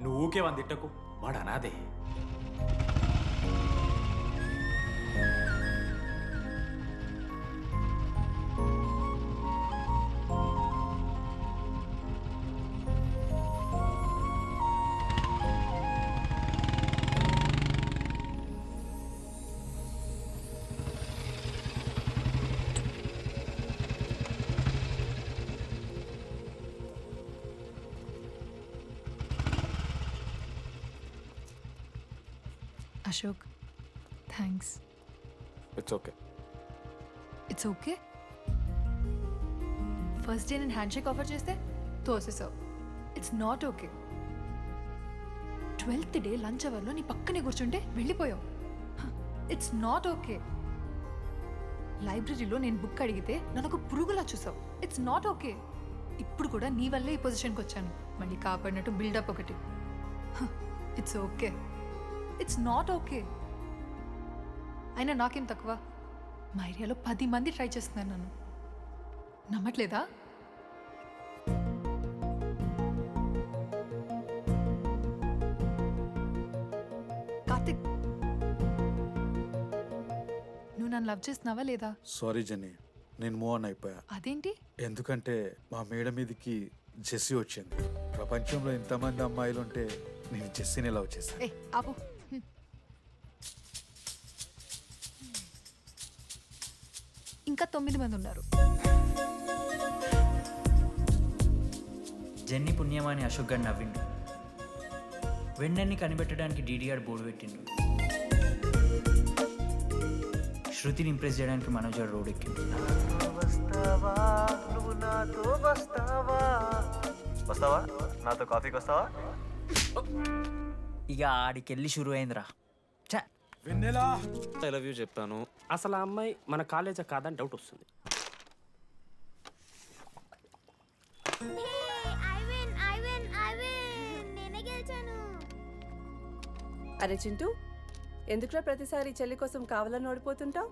నువ్వు ఊకే వందిట్టకు, వాడు అనాదే. Ashok, thanks. It's okay. It's okay. First day నేను హ్యాండ్షేక్ ఆఫర్ చేస్తే తోసేసావు. It's not okay. 12th day lunch అవర్లో నీ పక్కనే కూర్చుంటే వెళ్ళిపోయావు. It's not okay. లైబ్రరీలో నేను బుక్ అడిగితే నన్ను ఒక పురుగులా చూసావు. It's not okay. ఇప్పుడు కూడా నీ వల్లే ఈ పొజిషన్కి వచ్చాను. మళ్ళీ కాపాడినట్టు బిల్డప్ ఒకటి. It's okay. It's not okay. అయినా నాకేం తక్కువ? మా ఏరియాలో 10 మంది ట్రై చేస్తున్నారు నన్ను. నమ్మట్లేదా? కార్తిక్, నువ్వు నన్ను లవ్ చేస్తున్నావా లేదా? సారీ జెన్నీ, నేను మూవ్ ఆన్ అయిపోయా. అదేంటి? ఎందుకంటే మా మేడ మీదకి జెస్సీ వచ్చింది. ప్రపంచంలో ఇంతమంది అమ్మాయిలు ఉంటే నేను జెస్సీని లవ్ చేశాను. ఏ ఆపు. ఇంకా 9 మంది ఉన్నారు. జెన్నీ పుణ్యమాని అశోక్ గారు నవ్విండు. వెన్నెన్ని కనిపెట్టడానికి డీడీఆర్ బోర్డు పెట్టిండు. శృతిని ఇంప్రెస్ చేయడానికి మనోజ్ గారు రోడ్ ఎక్కిండు. వస్తావా నాతో కాఫీకి వస్తావా? ఇక ఆడికెళ్ళి షురు అయిందిరా. చా, ఐ లవ్ యూ చెప్పాను. అసలు ఆ అమ్మాయి మన కాలేజా కాదని డౌట్ వస్తుంది. అరే చింటూ, ఎందుకురా ప్రతిసారి చెల్లి కోసం కావాలని ఓడిపోతుంటావు?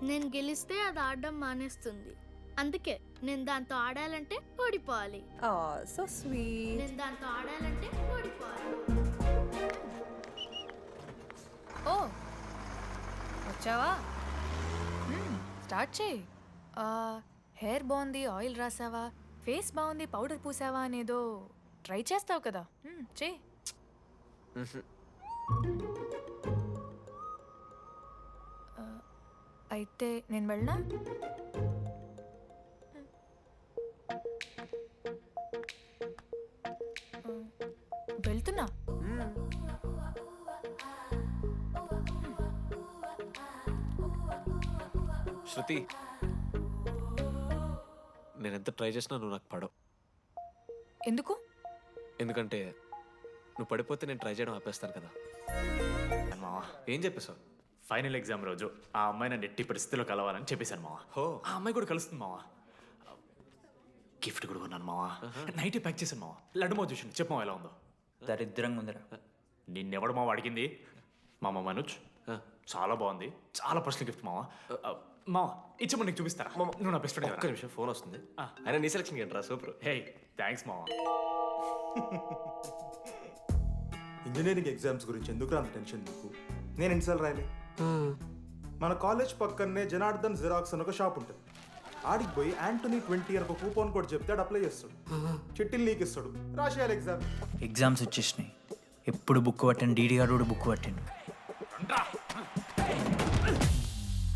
నేను గెలిస్తే అది ఆడడం మానేస్తుంది. అందుకే నేను దాంతో ఆడాలంటే ఓడిపోవాలి. So sweet. నేను దాంతో ఆడాలంటే ఓడిపోవాలి. ఓ వచ్చావా? స్టార్ట్ చేయి. హెయిర్ బాగుంది, ఆయిల్ రాసావా, ఫేస్ బాగుంది, పౌడర్ పూసావా అనేదో ట్రై చేస్తావు కదా. చేయి. అయితే నేను వెళ్ళనా? వెళ్తున్నా. శృతి, నేను ఎంత ట్రై చేసినా నువ్వు నాకు పడవు. ఎందుకు? ఎందుకంటే నువ్వు పడిపోతే నేను ట్రై చేయడం ఆపేస్తాను కదా. మావా, ఏం చెప్పేశావు? ఫైనల్ ఎగ్జామ్ రోజు ఆ అమ్మాయి నన్ను ఎట్టి పరిస్థితిలో కలవాలని చెప్పేశాను మావా. హో, ఆ అమ్మాయి కూడా కలుస్తుంది మావా. గిఫ్ట్ కూడా కొన్నాను మావా. నైట్ ప్యాక్ చేశాను మావా. లడ్డు మావ చూసిండు. చెప్పు మావా ఎలా ఉందో. దరిద్రంగా ఉందిరా. నిన్నెవడు మావ అడిగింది? మామ మనోజ్. చాలా బాగుంది, చాలా పర్సనల్ గిఫ్ట్ మావా. మావా ఇచ్చమని నీకు చూపిస్తారా? నువ్వు నా బెస్ట్ ఫ్రెండ్. ఒక్క నిమిషం, ఫోన్ వస్తుంది. అయినా నీ సెలక్షన్ ఏంట్రా? సూపర్. హే థ్యాంక్స్ మావా. ఇంజనీరింగ్ ఎగ్జామ్స్ గురించి ఎందుకు అంత టెన్షన్ నీకు? నేను ఎన్నిసార్లు రాయలే. మన కాలేజ్ పక్కనే జనార్దన్ జిరాక్స్ అని ఒక షాప్ ఉంటుంది. ఆడికి పోయి యాంటనీ 20 అని ఒక కూపన్ కోడ్ చెప్తే అప్లై చేస్తాడు. చిట్టిల్ నీకు ఇస్తాడు, రాసేయాలి ఎగ్జామ్. ఎగ్జామ్స్ వచ్చేసినాయి. ఎప్పుడు బుక్ పట్టాను, డీడీఆర్ కూడా బుక్ పట్టిండు.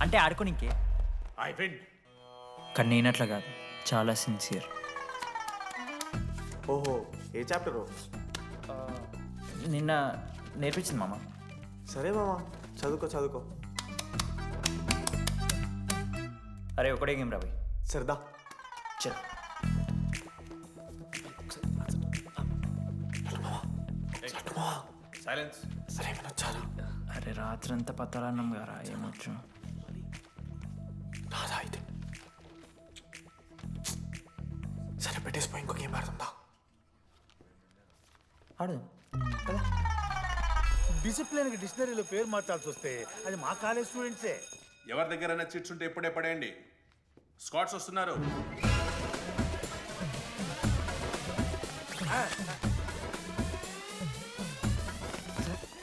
అంటే ఆడుకోనికే. I win. కానీ నేనట్లా కాదు, చాలా సిన్సియర్. ఓహో, ఏ చాప్టరు? నిన్న నేర్పించింది మామ. సరే మామ, చదువుకో చదువుకో. అరే ఒకటే గేమ్ రాబోయ్. సరదా చల్. సైలెన్స్. సరే చాలు. అరే రాత్రంతా పత్తరాన్నం గారా, ఏమొచ్చు. నాదా అయితే సరే పెట్టేసిపోయి ఇంకో గేమ్ ఆడుతుందా? ఆడు. డిసిప్లిన్ కి డిక్షనరీలో పేరు మార్చాల్సి వస్తే అది మా కాలేజ్ స్టూడెంట్సే. ఎవరి దగ్గరైనా చిట్స్ ఉంటే ఇప్పుడే పడేయండి. స్కాట్స్ వస్తున్నారు.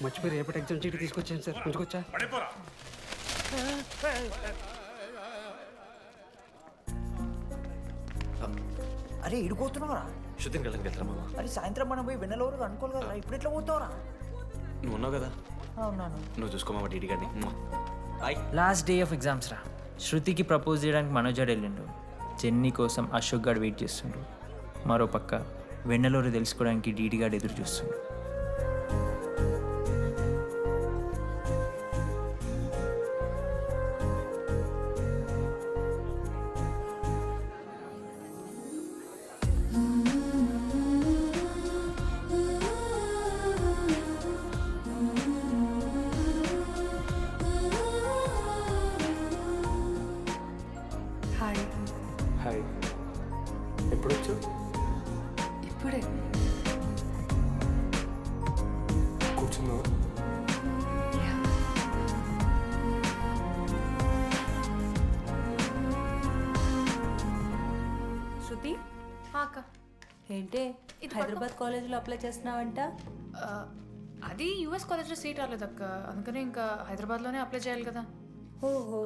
మర్చిపోయి రేపటి ఎగ్జామ్ చీటి తీసుకొచ్చాను సార్ ఉంచుకొచ్చా పడిపోరా. అరే ఇడిపోతున్నావురా శృతిని కళ్ళకి వెళ్తారా మామ? అరే సాయంత్రం మనం పోయి వెన్నెలవరకు అనుకోవాలి కదా ఇప్పుడు ఎట్లా పోతావురా నువ్వు ఉన్నావు కదా, అవునాను నువ్వు చూసుకో మామ డీడీ గారిని. Bye. Last day of exams రా. శృతికి ప్రపోజ్ చేయడానికి మనోజాడు వెళ్ళిండు. జెన్నీ కోసం అశోక్ గారు వెయిట్ చేస్తుండు. మరో పక్క వెన్నెలూరు తెలుసుకోవడానికి డీడీ గారు ఎదురు చూస్తుండు. హాయ్. హాయ్. ఎప్పుడు వచ్చు? ఇప్పుడే. కూర్చున్నావు? శృతి అక్క ఏంటే హైదరాబాద్ కాలేజీలో అప్లై చేస్తున్నావంట? అది యూఎస్ కాలేజ్లో సీట్ రాలేదు అక్క, అందుకనే ఇంకా హైదరాబాద్లోనే అప్లై చేయాలి కదా. ఓహో,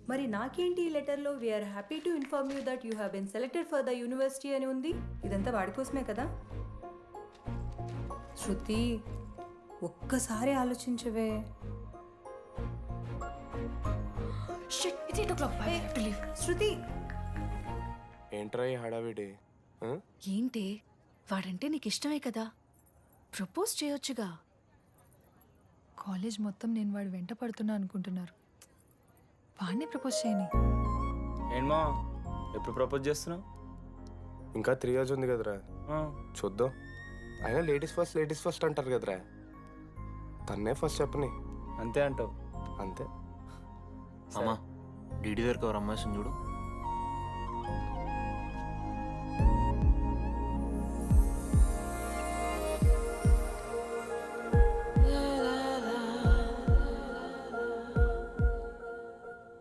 మరి నాకేంటి ఈ లెటర్లో we're happy to inform you that you have been selected for the university అని ఉంది. ఇదంతా వాడి కోసమే కదా? శృతి ఒక్కసారి ఆలోచించవే. It's 8 o'clock. I have to leave. శృతి ఏంట్రా ఈ హడావిడి? ఏంటి వాడంటే నీకు ఇష్టమే కదా, ప్రపోజ్ చేయొచ్చుగా. కాలేజ్ మొత్తం నేను వాడు వెంట పడుతున్నా అనుకుంటున్నారు. వాడిని ప్రపోజ్ చేయని. ఏంటమ్మా ఎప్పుడు ప్రపోజ్ చేస్తున్నావు? ఇంకా 3 years ఉంది కదరా, చూద్దాం. అయినా లేడీస్ ఫస్ట్ అంటారు కదరా, తన్నే ఫస్ట్ చెప్పని. అంతే అంటావు? అంతే. అమ్మా డీడీ దగ్గర ఒక అమ్మాయి చూడు.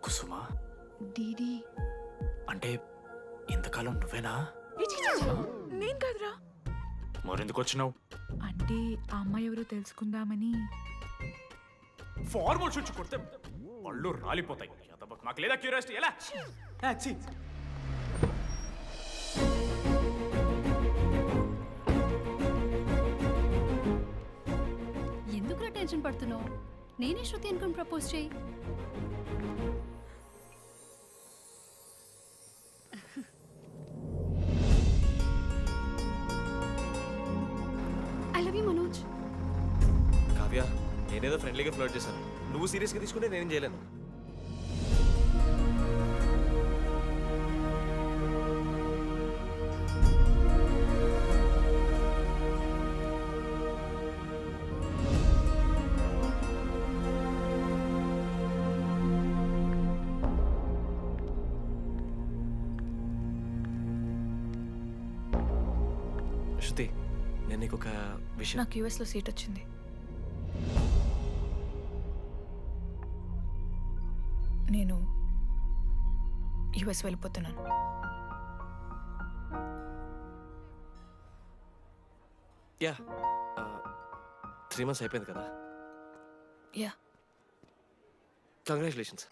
కుసుమా? డీడీ అంటే ఇంతకాలం నువ్వేనా? నేను కాదురా. మరెందుకు వచ్చినావు? అంటే ఆ అమ్మాయి ఎవరో తెలుసుకుందామని. ఫార్మల్ షూట్ కొడితే పళ్ళు రాలిపోతాయి. మాకు లేదా క్యూరియాసిటీ? ఎలా? ఎందుకు టెన్షన్ పడుతున్నావు? నేనే శృతి అనుకుని ప్రపోజ్ చేయి. I love you Manoj. Kavya, నేనేదో ఫ్రెండ్లీగా ఫ్లోట్ చేశాను, నువ్వు సీరియస్గా తీసుకుంటే నేనేం చేయలేను. శృతి, నేను నీకు ఒక విషయం. నాకు యూఎస్లో సీట్ వచ్చింది. నేను యూఎస్ వెళ్ళిపోతున్నాను. యా, 3 months అయిపోయింది కదా. యా. కంగ్రాచులేషన్స్.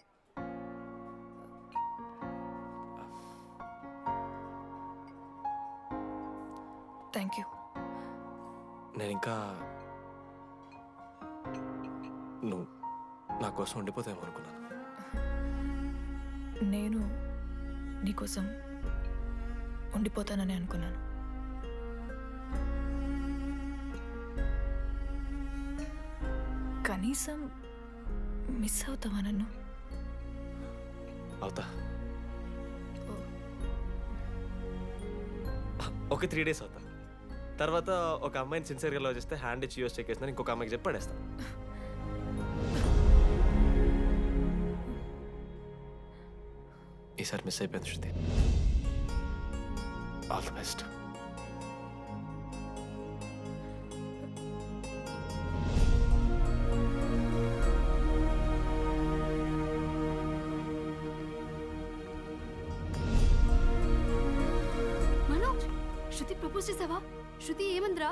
Thank you. నేను ఇంకా నువ్వు నా కోసం ఉండిపోతావేమో అనుకున్నాను. నేను నీకోసం ఉండిపోతానని అనుకున్నాను. కనీసం మిస్ అవుతావా నన్ను? అవుతా. ఒక 3 days అవుతా. తర్వాత ఒక అమ్మాయిని సిన్సియర్గా లవ్ చేస్తే హ్యాండ్ ఇచ్చి యూస్ చెక్ చేసిన ఇంకొక అమ్మాయికి చెప్పి పడేస్తాను. ఈసారి మిస్ అయిపోయింది Shruti. All the best. Manoj, Shruti propose చేసావా? శృతి ఏమందిరా?